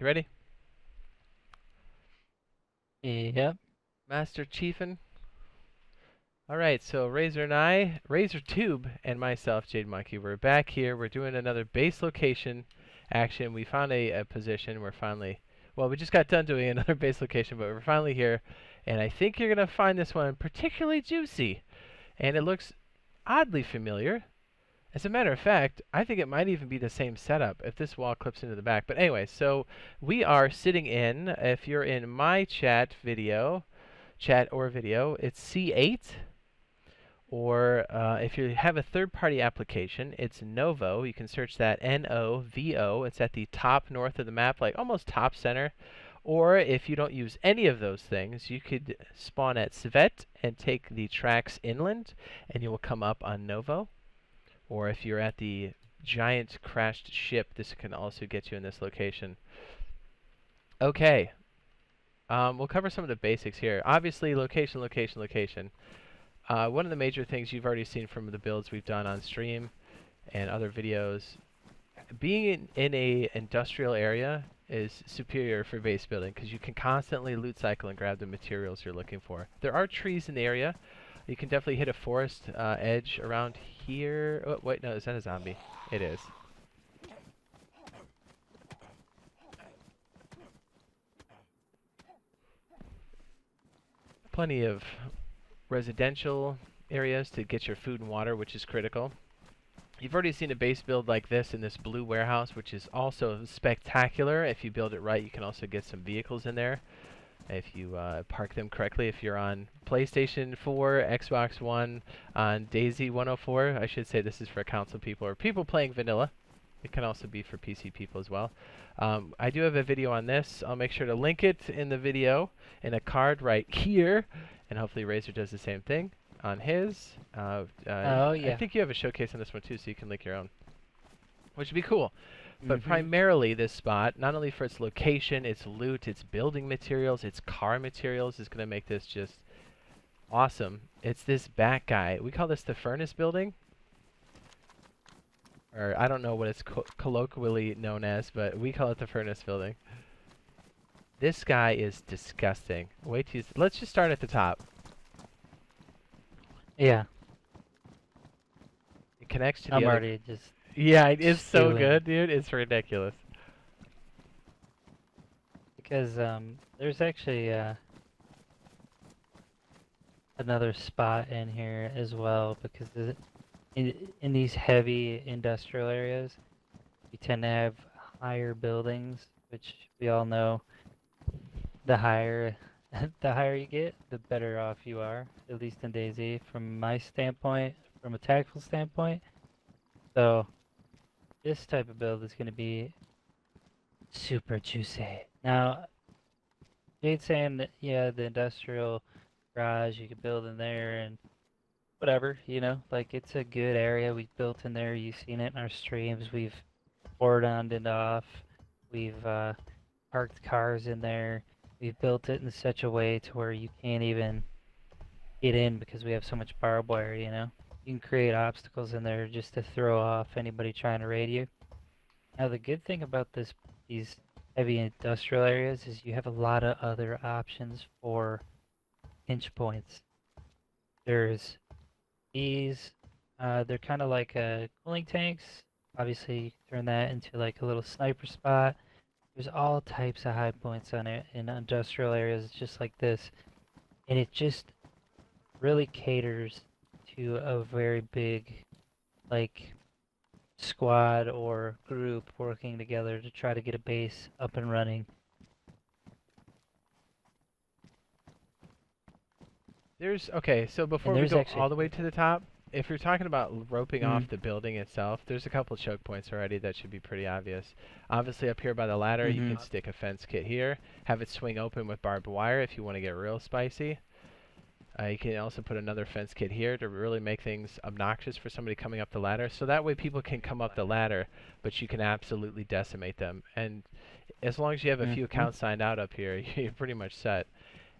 You ready? Yep. Master Chiefin? Alright, so Razor Tube, and myself, Jade Monkey, we're back here. We're doing another base location action. We found a position. We're finally, well, we just got done doing another base location, but we're finally here. And I think you're going to find this one particularly juicy. And it looks oddly familiar. As a matter of fact, I think it might even be the same setup if this wall clips into the back. But anyway, so we are sitting in, if you're in my chat or video, it's C8. Or if you have a third-party application, it's Novo. You can search that N-O-V-O. It's at the top north of the map, like almost top center. Or if you don't use any of those things, you could spawn at Svet and take the tracks inland, and you will come up on Novo. Or if you're at the giant crashed ship, this can also get you in this location. Okay. We'll cover some of the basics here. Obviously, location, location, location. One of the major things you've already seen from the builds we've done on stream and other videos, being in a industrial area is superior for base building because you can constantly loot cycle and grab the materials you're looking for. There are trees in the area. You can definitely hit a forest edge around here. Oh, wait, no, is that a zombie? It is. Plenty of residential areas to get your food and water, which is critical. You've already seen a base build like this in this blue warehouse, which is also spectacular. If you build it right, you can also get some vehicles in there if you park them correctly. If you're on PlayStation 4, Xbox One, on DayZ 1.04, I should say this is for console people or people playing vanilla. It can also be for PC people as well. I do have a video on this. I'll make sure to link it in the video in a card right here. And hopefully Razor does the same thing on his. Oh, I yeah. think you have a showcase on this one too, so you can link your own, which would be cool. But primarily this spot, not only for its location, its loot, its building materials, its car materials, is going to make this just awesome. It's this back guy. We call this the furnace building. Or I don't know what it's colloquially known as, but we call it the furnace building. This guy is disgusting. Wait till let's just start at the top. Yeah. It connects to the I'm other. already just Yeah, it is so stewing. good, dude. It's ridiculous. Because there's actually another spot in here as well. Because in these heavy industrial areas, you tend to have higher buildings, which we all know. The higher you get, the better off you are. At least in DayZ, from my standpoint, from a tactical standpoint. So this type of build is going to be super juicy. Now, Jade's saying that, yeah, the industrial garage, you could build in there and whatever, you know, like it's a good area. We built in there. You've seen it in our streams. We've poured on and off. We've parked cars in there. We've built it in such a way to where you can't even get in because we have so much barbed wire, you know. You can create obstacles in there just to throw off anybody trying to raid you. Now the good thing about these heavy industrial areas is you have a lot of other options for pinch points. There's these, they're kind of like cooling tanks. Obviously you can turn that into like a little sniper spot. There's all types of high points on it in industrial areas just like this. And it just really caters to a very big, like, squad or group working together to try to get a base up and running. Okay, so before we There's go actually, all the way to the top, if you're talking about roping off mm, the building itself, there's a couple choke points already that should be pretty obvious. Obviously up here by the ladder, you can stick a fence kit here, have it swing open with barbed wire if you want to get real spicy. You can also put another fence kit here to really make things obnoxious for somebody coming up the ladder. So that way people can come up the ladder, but you can absolutely decimate them. And as long as you have a few accounts signed out up here, you're pretty much set.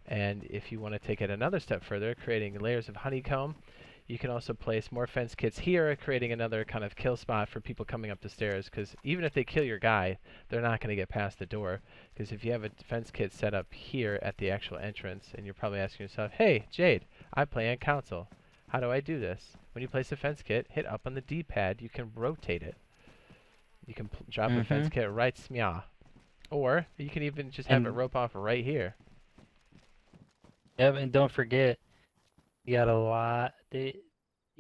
And if you want to take it another step further, creating layers of honeycomb, You can also place more fence kits here, creating another kind of kill spot for people coming up the stairs, because even if they kill your guy, they're not going to get past the door. Because if you have a defense kit set up here at the actual entrance, and you're probably asking yourself, hey, Jade, I play on console. How do I do this? When you place a fence kit, hit up on the D-pad, you can rotate it. You can drop a fence kit right smyah. Or you can even just have it rope off right here. Yep, and don't forget, you got a lot. The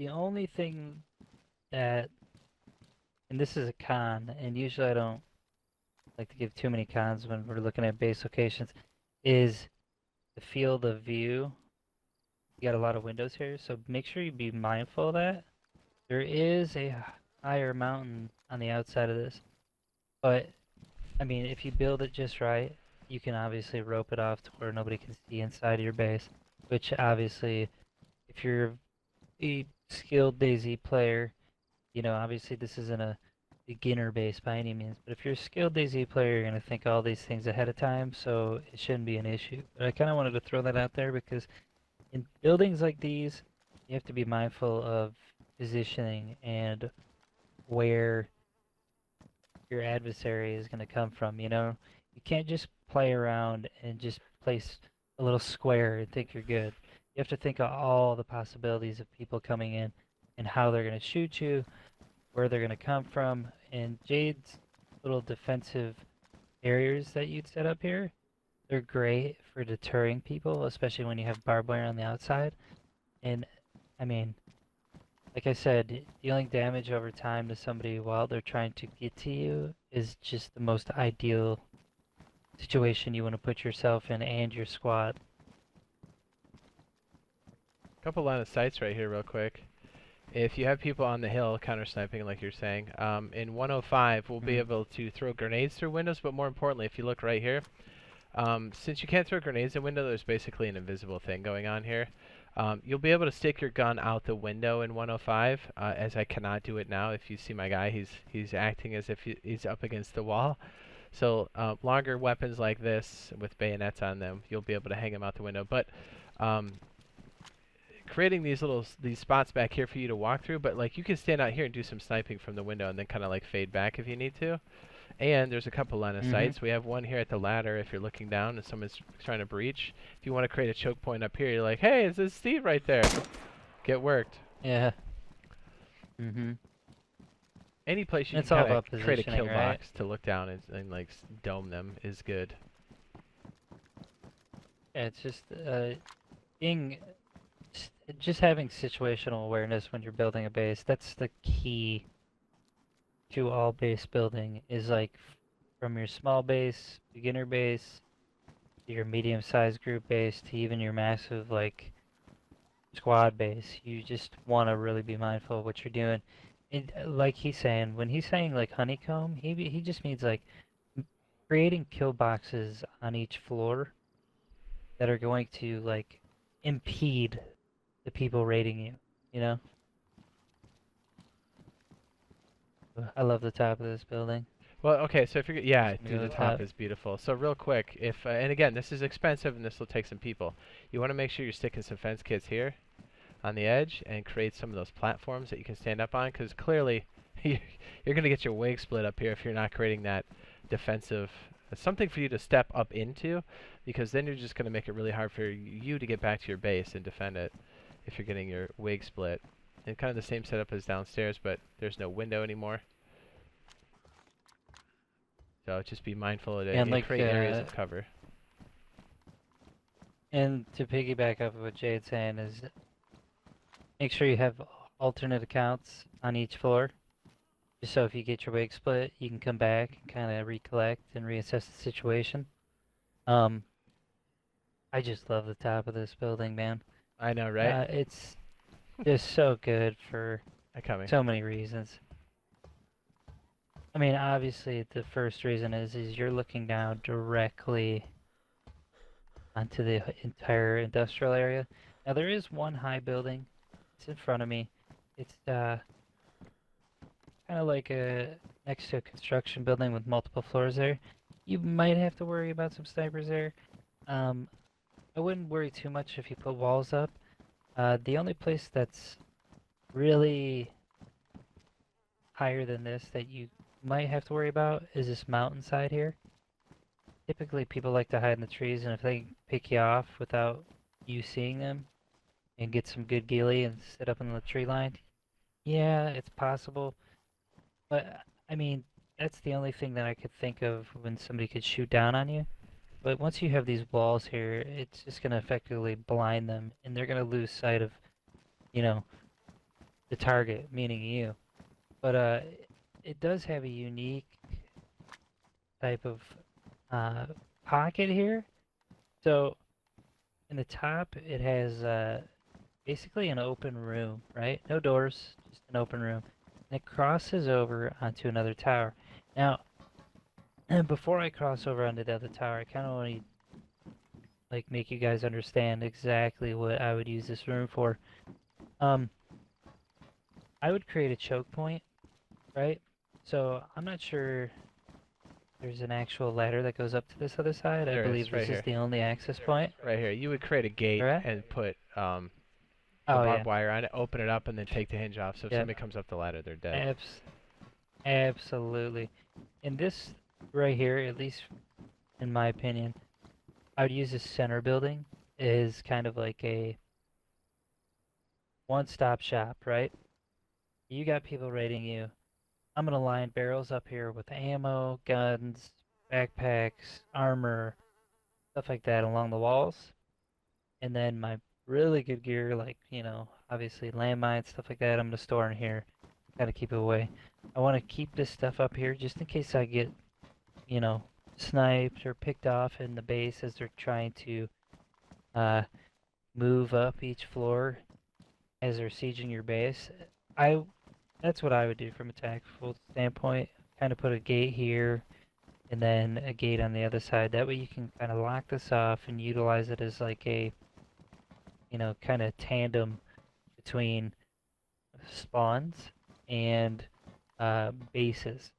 only thing that, and this is a con, and usually I don't like to give too many cons when we're looking at base locations, is the field of view. You got a lot of windows here, so make sure you be mindful of that. There is a higher mountain on the outside of this, but I mean, if you build it just right, you can obviously rope it off to where nobody can see inside of your base, which obviously, if you're a skilled DayZ player, you know, obviously this isn't a beginner base by any means, but if you're a skilled DayZ player, you're going to think all these things ahead of time, so it shouldn't be an issue. But I kind of wanted to throw that out there because in buildings like these, you have to be mindful of positioning and where your adversary is going to come from, you know? You can't just play around and just place a little square and think you're good. You have to think of all the possibilities of people coming in and how they're going to shoot you, where they're going to come from. And Jade's little defensive barriers that you'd set up here, they're great for deterring people, especially when you have barbed wire on the outside. And, I mean, like I said, dealing damage over time to somebody while they're trying to get to you is just the most ideal situation you want to put yourself in and your squad. Couple line of sights right here real quick. If you have people on the hill counter sniping like you're saying, in 105 we'll be able to throw grenades through windows, but more importantly, if you look right here, since you can't throw grenades in window, there's basically an invisible thing going on here. You'll be able to stick your gun out the window in 105, as I cannot do it now. If you see my guy, he's acting as if he's up against the wall. So longer weapons like this with bayonets on them, you'll be able to hang them out the window. But creating these spots back here for you to walk through, but like you can stand out here and do some sniping from the window and then kind of like fade back if you need to. And there's a couple line of sights. We have one here at the ladder if you're looking down and someone's trying to breach. If you want to create a choke point up here, you're like, hey, is this Steve right there? Get worked. Yeah. Any place you It's can all kind about of create a kill positioning, right? box to look down and like dome them is good. Yeah, it's just being just having situational awareness when you're building a base. That's the key to all base building, is like from your small base, beginner base, to your medium-sized group base, to even your massive like squad base. You just want to really be mindful of what you're doing. And like he's saying, when he's saying like honeycomb, he just means like creating kill boxes on each floor that are going to like impede the people raiding you, you know? I love the top of this building. Well, okay, so if you're, yeah, Just gonna dude, go the to top top. is beautiful. So real quick, if, and again, this is expensive and this will take some people. You want to make sure you're sticking some fence kits here on the edge and create some of those platforms that you can stand up on, because clearly you're going to get your wig split up here if you're not creating that defensive, something for you to step up into, because then you're just going to make it really hard for you to get back to your base and defend it if you're getting your wig split. And kind of the same setup as downstairs, but there's no window anymore. So just be mindful of it And and like, create areas of cover. and to piggyback off of what Jade's saying is, make sure you have alternate accounts on each floor. Just so if you get your wig split, you can come back and kind of recollect and reassess the situation. I just love the top of this building, man. I know, right? It's just so good for Coming. so many reasons. I mean, obviously, the first reason is you're looking down directly onto the entire industrial area. Now, there is one high building. It's in front of me. It's kind of like next to a construction building with multiple floors there. You might have to worry about some snipers there. I wouldn't worry too much if you put walls up. The only place that's really higher than this that you might have to worry about is this mountainside here. Typically, people like to hide in the trees, and if they pick you off without you seeing them and get some good ghillie and sit up in the tree line, yeah, it's possible. But I mean, that's the only thing that I could think of when somebody could shoot down on you. But once you have these walls here, it's just gonna effectively blind them, and they're gonna lose sight of, you know, the target, meaning you. But it does have a unique type of uh, pocket here. So in the top, it has basically an open room, right? No doors, just an open room. And it crosses over onto another tower. Now, before I cross over onto the other tower, I kind of want to like make you guys understand exactly what I would use this room for. Um, I would create a choke point, right? So I'm not sure there's an actual ladder that goes up to this other side. I There believe is, right this is here. the only access point. Right here. You would create a gate Alright? and put the Oh barbed yeah. wire on it, open it up, and then take the hinge off. So if Yep. somebody comes up the ladder, they're dead. Absolutely. And this right here, at least in my opinion, I would use this center building as kind of like a one-stop shop, right? You got people raiding you. I'm gonna line barrels up here with ammo, guns, backpacks, armor, stuff like that along the walls. And then my really good gear, like, obviously landmines, stuff like that, I'm gonna store in here. Gotta keep it away. I want to keep this stuff up here just in case I get, you know, sniped or picked off in the base as they're trying to uh, move up each floor as they're sieging your base. I That's what I would do from a tactical standpoint. Kind of put a gate here and then a gate on the other side. That way you can kind of lock this off and utilize it as like a, kind of tandem between spawns and bases.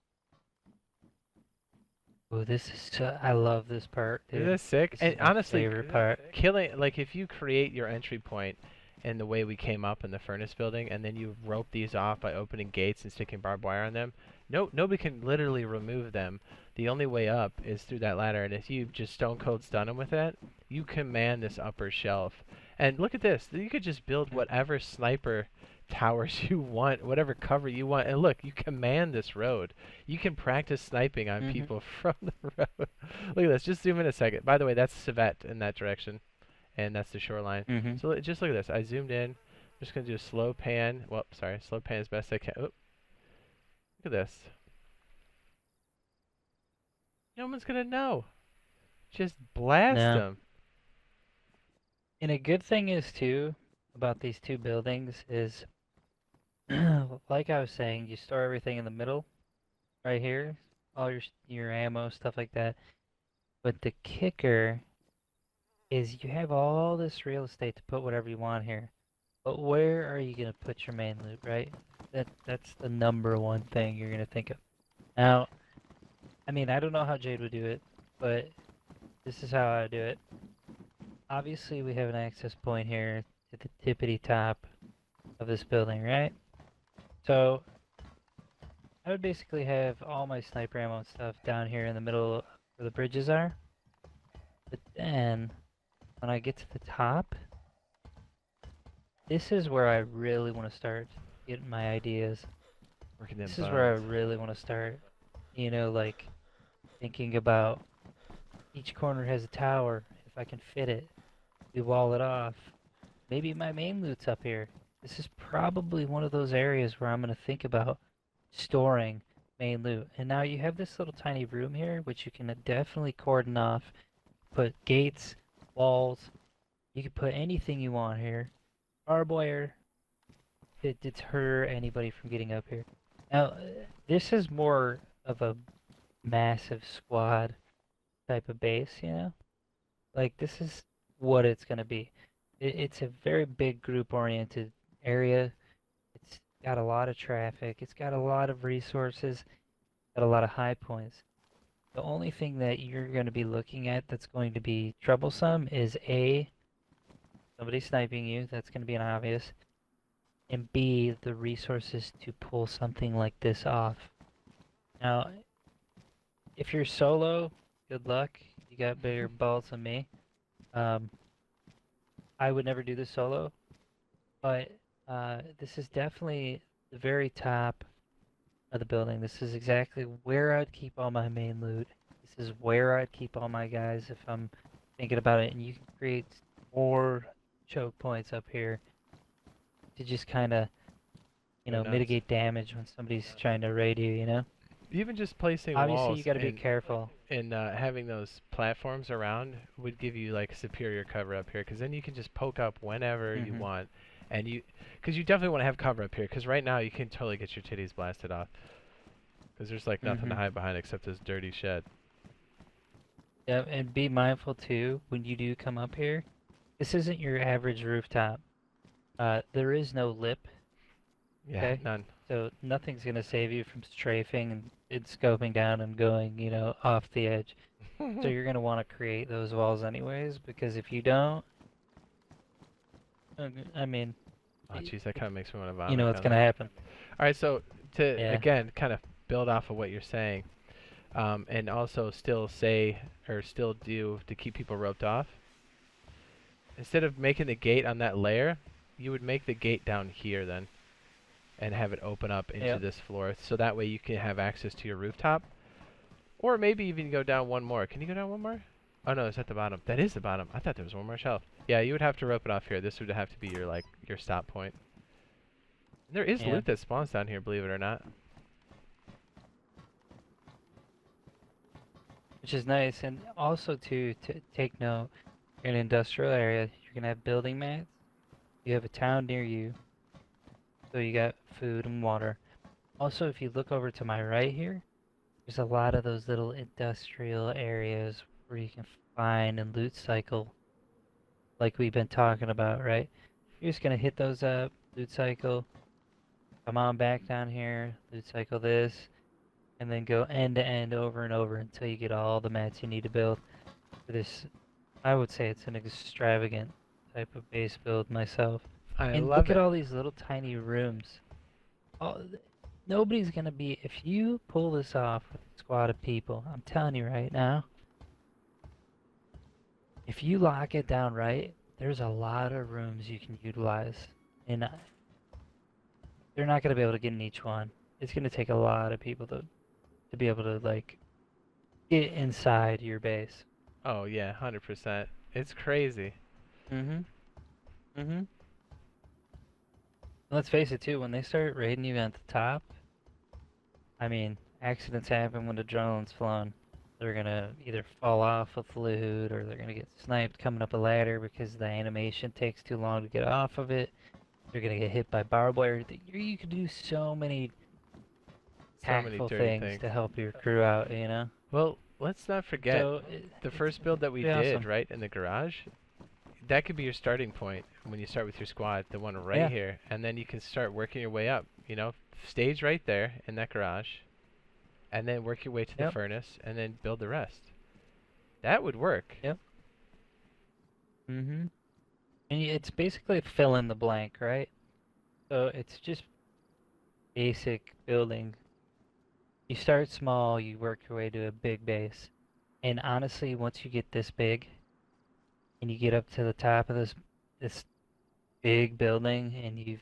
Oh, this is I love this part, Isn't dude. this sick? This And is my honestly, favorite part. killing, like, if you create your entry point in the way we came up in the furnace building, and then you rope these off by opening gates and sticking barbed wire on them, nobody can literally remove them. The only way up is through that ladder, and if you just stone cold stun them with that, you command this upper shelf. And look at this. You could just build whatever sniper towers you want, whatever cover you want. And look, you command this road. You can practice sniping on Mm-hmm. people from the road. Look at this. Just zoom in a second. By the way, that's Civet in that direction, and that's the shoreline. Mm-hmm. So just look at this. I zoomed in. I'm just gonna do a slow pan. Well, sorry, slow pan as best I can. Oop. Look at this. No one's gonna know. Just blast No. them. And a good thing is too about these two buildings is, like I was saying, you store everything in the middle, right here, all your ammo, stuff like that. But the kicker is you have all this real estate to put whatever you want here. But where are you gonna put your main loot, right? That's the number one thing you're gonna think of. Now, I mean, I don't know how Jade would do it, but this is how I do it. Obviously, we have an access point here to the tippity top of this building, right? So, I would basically have all my sniper ammo and stuff down here in the middle where the bridges are. But then, when I get to the top, this is where I really want to start getting my ideas. Working them This is where I buns. really want to start, like thinking about each corner has a tower. If I can fit it, we wall it off. Maybe my main loot's up here. This is probably one of those areas where I'm going to think about storing main loot. And now you have this little tiny room here, which you can definitely cordon off. Put gates, walls. You can put anything you want here. Barbed wire to deter anybody from getting up here. Now, this is more of a massive squad type of base, Like, this is what it's going to be. It's a very big group-oriented area. It's got a lot of traffic. It's got a lot of resources, got a lot of high points. The only thing that you're going to be looking at that's going to be troublesome is A, somebody sniping you. That's going to be an obvious. and B, the resources to pull something like this off. Now, if you're solo, good luck. You got bigger balls than me. Um, I would never do this solo, but this is definitely the very top of the building. This is exactly where I'd keep all my main loot. This is where I'd keep all my guys if I'm thinking about it. And you can create more choke points up here to just kind of, Go nuts. mitigate damage when somebody's trying to raid you, you know? Even just placing Obviously, you walls got to be careful. and having those platforms around would give you like superior cover up here, because then you can just poke up whenever you Hmm. want, and because you definitely want to have cover up here, because right now you can totally get your titties blasted off, because there's like nothing to Hmm. hide behind except this dirty shed. Yeah, and be mindful too when you do come up here. This isn't your average rooftop. There is no lip, Yeah, okay? none. So nothing's gonna save you from strafing and scoping down and going, off the edge. So you're gonna want to create those walls anyways, because if you don't, I mean, Oh, y- jeez, that kind of makes me want to you know vomit, what's doesn't gonna it? happen. All right, so to Yeah. again kind of build off of what you're saying, and also still say or still do to keep people roped off. Instead of making the gate on that layer, you would make the gate down here then, and have it open up into Yep. this floor, so that way you can have access to your rooftop, or maybe even go down one more. Can you go down one more? Oh no, it's at the bottom. That is the bottom. I thought there was one more shelf. Yeah, you would have to rope it off here. This would have to be your your stop point. And there is Yeah. loot that spawns down here, believe it or not. Which is nice, and also to take note, in an industrial area, you're gonna have building mats. You have a town near you, so you got food and water. Also, if you look over to my right here, there's a lot of those little industrial areas where you can find and loot cycle, like we've been talking about, right? You're just gonna hit those up, loot cycle, come on back down here, loot cycle this, and then go end to end over and over until you get all the mats you need to build for this. I would say it's an extravagant type of base build myself. I And love look at it. all these little tiny rooms. Oh, nobody's gonna be, if you pull this off with a squad of people, I'm telling you right now, if you lock it down right, there's a lot of rooms you can utilize. And they're not gonna be able to get in each one. It's gonna take a lot of people to be able to like get inside your base. Oh yeah, 100%. It's crazy. Mm-hmm. Mm-hmm. Let's face it too, when they start raiding you at the top, I mean, accidents happen when the drone's flown. They're gonna either fall off with loot or they're gonna get sniped coming up a ladder because the animation takes too long to get off of it. They're gonna get hit by barbed wire. You can do so many So many tactful dirty things things. to help your crew out, you know? Well, let's not forget So the it's first build that we pretty did, awesome. right, in the garage. That could be your starting point when you start with your squad, the one right Yeah. here, and then you can start working your way up. Stage right there in that garage, and then work your way to the Yep. furnace, and then build the rest. That would work. Yep. Mm-hmm. And it's basically fill in the blank, right? So it's just basic building. You start small, you work your way to a big base. And honestly, once you get this big and you get up to the top of this big building and you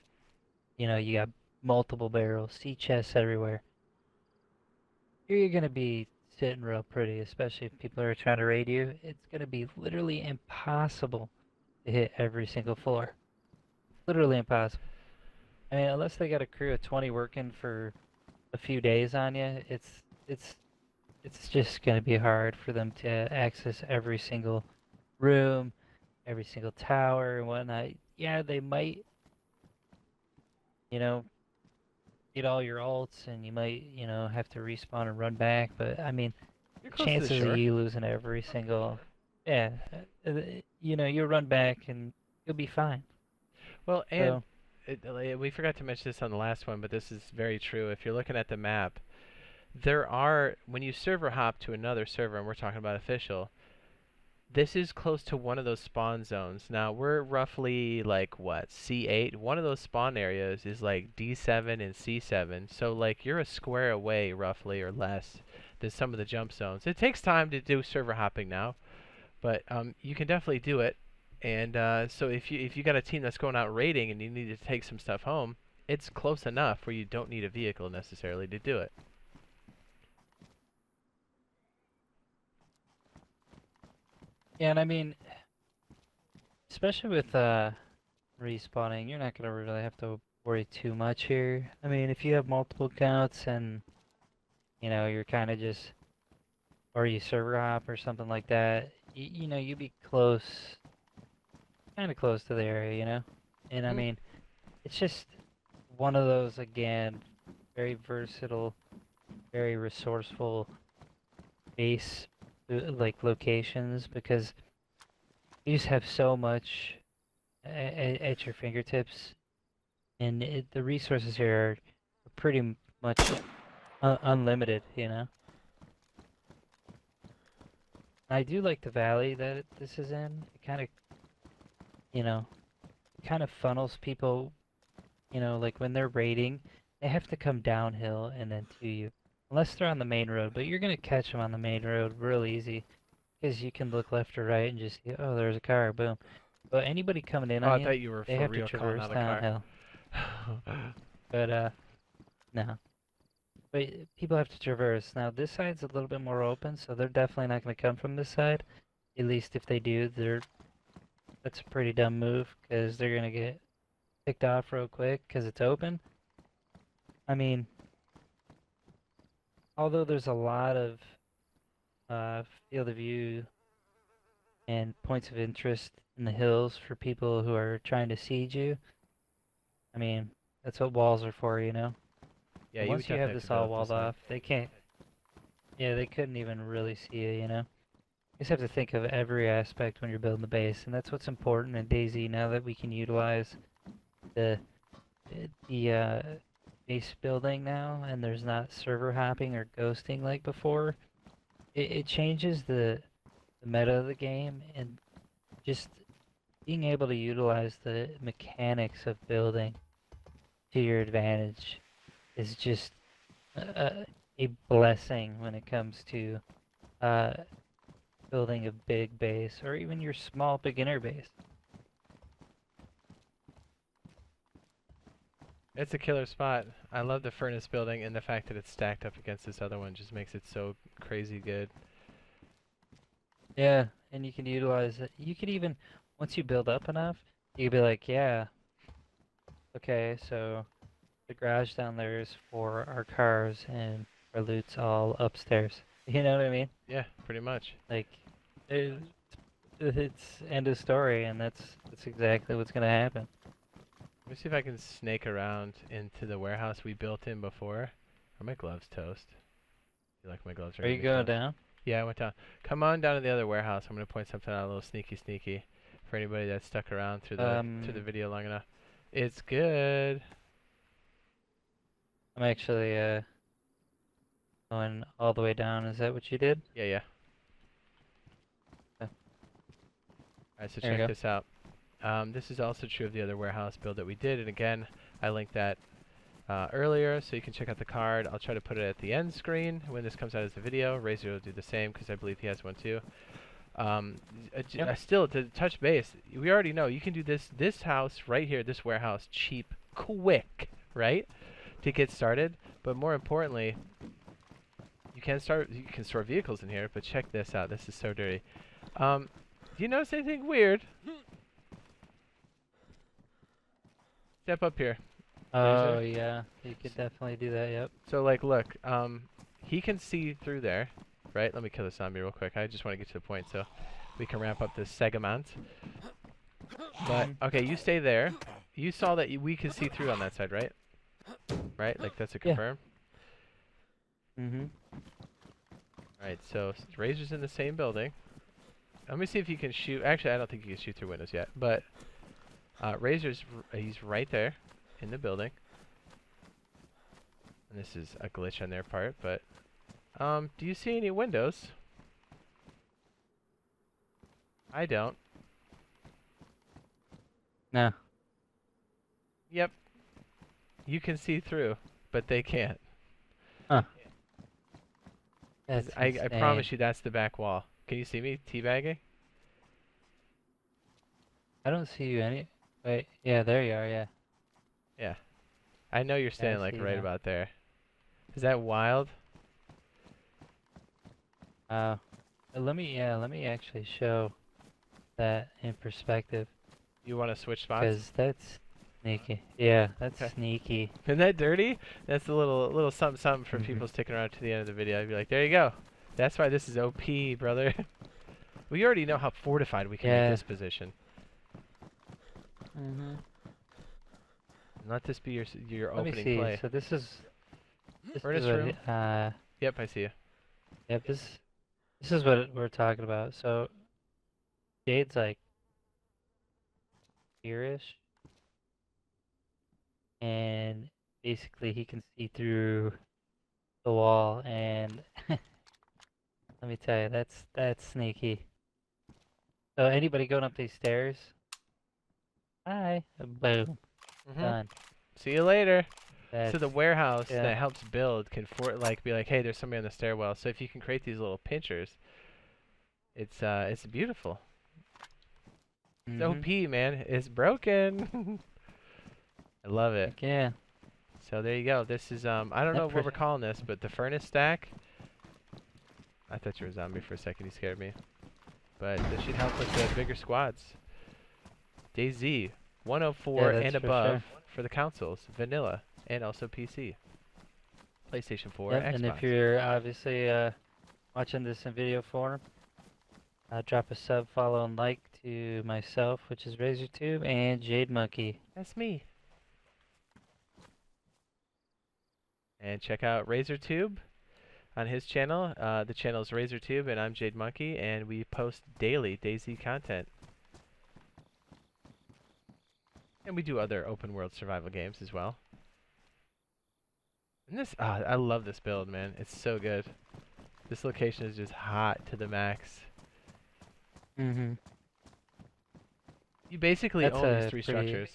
got multiple barrels, sea chests everywhere, you're gonna be sitting real pretty, especially if people are trying to raid you. It's gonna be literally impossible to hit every single floor. Literally impossible. I mean, unless they got a crew of 20 working for a few days on you, it's it's just gonna be hard for them to access every single room, every single tower and whatnot. Yeah, they might, you know, get all your ults and you might, have to respawn and run back, but I mean, You're the close to the chances of shore. you losing every single, yeah, you'll run back and you'll be fine. Well, and So, we forgot to mention this on the last one, but this is very true. If you're looking at the map, there are when you server hop to another server, and we're talking about official, This is close to one of those spawn zones. Now we're roughly like what, C8? One of those spawn areas is like D7 and C7. So like you're a square away roughly or less than some of the jump zones. It takes time to do server hopping now, but you can definitely do it. And so if you got a team that's going out raiding and you need to take some stuff home, it's close enough where you don't need a vehicle necessarily to do it. Yeah, and I mean, especially with respawning, you're not gonna really have to worry too much here. I mean, if you have multiple counts and you're kind of just, or you server hop or something like that, you'd be close, kind of close to the area, And I Mm. mean, it's just one of those, again, very versatile, very resourceful base like locations, because you just have so much at your fingertips, and the resources here are pretty much unlimited. I do like the valley that this is in. It kind of, you know, kind of funnels people, like when they're raiding, they have to come downhill and then to you. Unless they're on the main road, but you're gonna catch them on the main road real easy, because you can look left or right and just see, oh, there's a car, boom. But anybody coming in Oh, on I you, thought you were they for have to real calling traverse out a car. downhill. But no. But people have to traverse. Now this side's a little bit more open, so they're definitely not gonna come from this side. At least if they do, that's a pretty dumb move, because they're gonna get picked off real quick because it's open. I mean, although there's a lot of field of view and points of interest in the hills for people who are trying to siege you, I mean, that's what walls are for. Yeah, But you would once you have definitely have to this build all up this walled side. off, they can't, yeah, they couldn't even really see you. You just have to think of every aspect when you're building the base, and that's what's important in DayZ now that we can utilize the the base building now, and there's not server hopping or ghosting like before. It changes the meta of the game, and just being able to utilize the mechanics of building to your advantage is just a blessing when it comes to uh, building a big base or even your small beginner base. It's a killer spot. I love the furnace building, and the fact that it's stacked up against this other one just makes it so crazy good. Yeah, and you can utilize it. You could even, once you build up enough, you could be like, yeah, okay, so the garage down there is for our cars and our loot's all upstairs. You know what I mean? Yeah, pretty much. Like, it, it's end of story, and that's exactly what's gonna happen. Let me see if I can snake around into the warehouse we built in before. Are my gloves toast? I feel like my gloves are Are gonna you be going toast. down? Yeah, I went down. Come on down to the other warehouse. I'm gonna point something out a little sneaky for anybody that's stuck around through the video long enough. It's good. I'm actually going all the way down. Is that what you did? Yeah, yeah. Uh, Alright, so There you check go. this out. This is also true of the other warehouse build that we did, and again, I linked that earlier, so you can check out the card. I'll try to put it at the end screen when this comes out as a video. Razor will do the same because I believe he has one too. Yep. Still, to touch base, we already know you can do this house right here, this warehouse, cheap, quick, right, to get started. But more importantly, you can store vehicles in here. But check this out. This is so dirty. Do you notice anything weird? Step up here. Oh Razor. yeah, you could definitely do that. Yep. So like, look, he can see through there, right? Let me kill this zombie real quick. I just want to get to the point so we can ramp up this segment. But okay, you stay there. You saw that we could see through on that side, right? Right? Like that's a Yeah. confirm. Mhm. All right. So Razor's in the same building. Let me see if you can shoot. Actually, I don't think you can shoot through windows yet. But he's right there in the building. And this is a glitch on their part, but do you see any windows? I don't. No. Yep. You can see through, but they can't. Huh. 'Cause That's I insane. promise you that's the back wall. Can you see me teabagging? I don't see you any. Wait. Yeah, there you are. Yeah. Yeah. I know you're Yeah, I standing like see you right now. about there. Is that wild? Let me actually show that in perspective, You want to switch spots? because that's sneaky. Yeah, that's Okay. sneaky. Isn't that dirty? That's a little something something for Mhm. people sticking around to the end of the video. I'd be like, there you go. That's why this is OP, brother. We already know how fortified we can make Yeah. this position. Mhm. Let this be your Let me opening see. play. So this is Furnace room? what Yep, I see you. yep, this is what we're talking about. So Jade's like here-ish, and basically he can see through the wall, and let me tell you, that's sneaky. So anybody going up these stairs? Hi. Boom. Mhm. Done. See you later. So That's the warehouse yeah. that helps build can be like, hey, there's somebody on the stairwell. So if you can create these little pinchers, it's beautiful. It's Mhm. OP, man. It's broken. I love it. Heck yeah. So there you go. This is I don't That know what we're calling this, but the furnace stack. I thought you were a zombie for a second. You scared me. But this should help with the bigger squads. DayZ Yeah, 1.04 that's and for above sure. for the consoles, vanilla, and also PC, PlayStation 4, Yep, and Xbox. if you're obviously watching this in video form, drop a sub, follow, and like to myself, which is RazorTube, and Jade Monkey. That's me. And check out RazorTube on his channel. The channel is RazorTube, and I'm Jade Monkey, and we post daily DayZ content. And we do other open world survival games as well. And this, I love this build, man. It's so good. This location is just hot to the max. Mhm. You basically That's own these a three pretty structures.